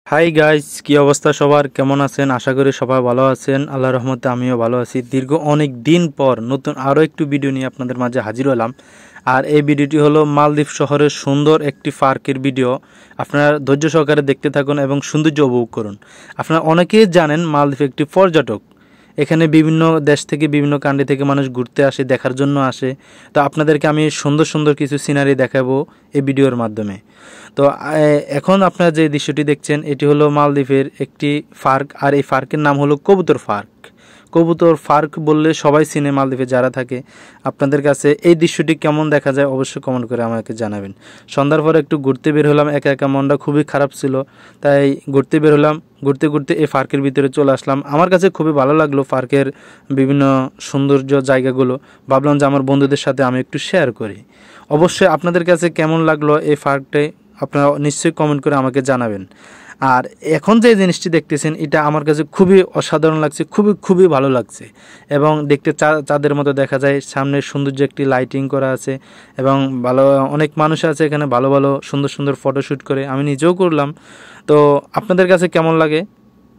Hi guys, কি অবস্থা সবার? কেমন আছেন? আশা করি সবাই ভালো আছেন। আল্লাহর রহমতে আমিও ভালো আছি। দীর্ঘ অনেক দিন পর নতুন আরও একটু ভিডিও নিয়ে আপনাদের মাঝে হাজির হলাম। আর এই ভিডিওটি হলো মালদ্বীপ শহরের সুন্দর একটি পার্কের ভিডিও। আপনারা ধৈর্য সহকারে দেখতে থাকুন এবং সৌন্দর্য উপভোগ করুন। আপনারা অনেকেই জানেন মালদ্বীপ একটি পর্যটক। এখানে বিভিন্ন দেশ থেকে বিভিন্ন কান্ট্রি থেকে মানুষ ঘুরতে আসে, দেখার জন্য আসে। তো আপনাদেরকে আমি সুন্দর সুন্দর কিছু সিনারি দেখাবো এই ভিডিওর মাধ্যমে। তো এখন আপনারা যে দৃশ্যটি দেখছেন এটি হলো মালদ্বীপের একটি পার্ক, আর এই পার্কের নাম হলো কবুতর পার্ক। কবুতর পার্ক বললে সবাই চিনে মালদ্বীপে যারা থাকে। আপনাদের কাছে এই দৃশ্যটি কেমন দেখা যায় অবশ্যই কমেন্ট করে আমাকে জানাবেন। সন্ধ্যার পরে একটু ঘুরতে বের হলাম, একা একা মনটা খুবই খারাপ ছিল, তাই ঘুরতে বের হলাম। ঘুরতে ঘুরতে এই পার্কের ভিতরে চলে আসলাম। আমার কাছে খুবই ভালো লাগলো পার্কের বিভিন্ন সৌন্দর্য জায়গাগুলো। ভাবলাম যে আমার বন্ধুদের সাথে আমি একটু শেয়ার করি। অবশ্যই আপনাদের কাছে কেমন লাগলো এই পার্কটাই আপনারা নিশ্চয়ই কমেন্ট করে আমাকে জানাবেন। আর এখন যে জিনিসটি দেখতেছেন এটা আমার কাছে খুবই অসাধারণ লাগছে, খুবই খুবই ভালো লাগছে। এবং দেখতে চাঁদের মতো দেখা যায়। সামনে সৌন্দর্য একটি লাইটিং করা আছে এবং ভালো অনেক মানুষ আছে এখানে ভালো ভালো সুন্দর সুন্দর ফটোশ্যুট করে। আমি নিজেও করলাম। তো আপনাদের কাছে কেমন লাগে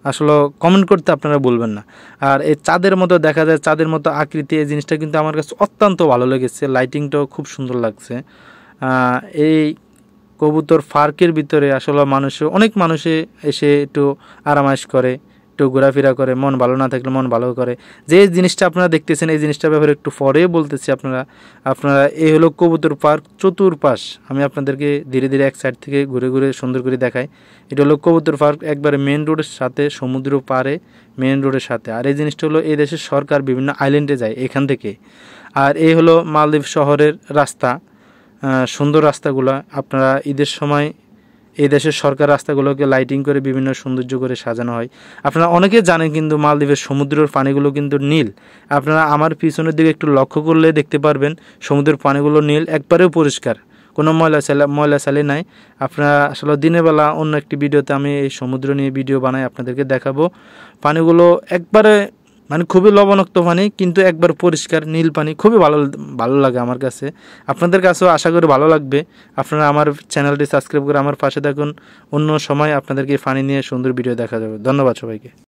আসলে কমেন্ট করতে আপনারা বলবেন না। আর এই চাঁদের মতো দেখা যায়, চাঁদের মতো আকৃতি, এই জিনিসটা কিন্তু আমার কাছে অত্যন্ত ভালো লেগেছে। লাইটিংটাও খুব সুন্দর লাগছে। এই কবুতর পার্কের ভিতরে আসলে অনেক মানুষে এসে একটু আরামাইশ করে, একটু ঘোরাফেরা করে, মন ভালো না থাকলে মন ভালো করে। যে জিনিসটা আপনারা দেখতেছেন এই জিনিসটার ব্যাপারে একটু পরে বলতেছি। আপনারা এই হলো কবুতর পার্ক চতুর্পাশ। আমি আপনাদেরকে ধীরে ধীরে এক সাইড থেকে ঘুরে ঘুরে সুন্দর করে দেখাই। এটা হলো কবুতর পার্ক, একবারে মেন রোডের সাথে, সমুদ্র পাড়ে মেন রোডের সাথে। আর এই জিনিসটা হলো এই দেশের সরকার বিভিন্ন আইল্যান্ডে যায় এখান থেকে। আর এই হলো মালদ্বীপ শহরের রাস্তা, সুন্দর রাস্তাগুলো। আপনারা ঈদের সময় এই দেশের সরকার রাস্তাগুলোকে লাইটিং করে বিভিন্ন সৌন্দর্য করে সাজানো হয়। আপনারা অনেকে জানেন কিন্তু মালদ্বীপের সমুদ্রের পানিগুলো কিন্তু নীল। আপনারা আমার পিছনের দিকে একটু লক্ষ্য করলে দেখতে পারবেন সমুদ্রের পানিগুলো নীল, একবারেও পরিষ্কার, কোনো ময়লা সালি নাই। আপনারা আসলে দিনের বেলা অন্য একটি ভিডিওতে আমি এই সমুদ্র নিয়ে ভিডিও বানাই, আপনাদেরকে দেখাবো। পানিগুলো একবারে খুবই লবণাক্ত পানি কিন্তু একবার পরিষ্কার নীল পানি, খুবই ভালো ভালো লাগে আমার কাছে। আপনাদের কাছেও আশা করি ভালো লাগবে। আপনারা আমার চ্যানেলটি সাবস্ক্রাইব করে আমার পাশে থাকুন। অন্য সময় আপনাদেরকে পানি নিয়ে সুন্দর ভিডিও দেখা যাবে। ধন্যবাদ সবাইকে।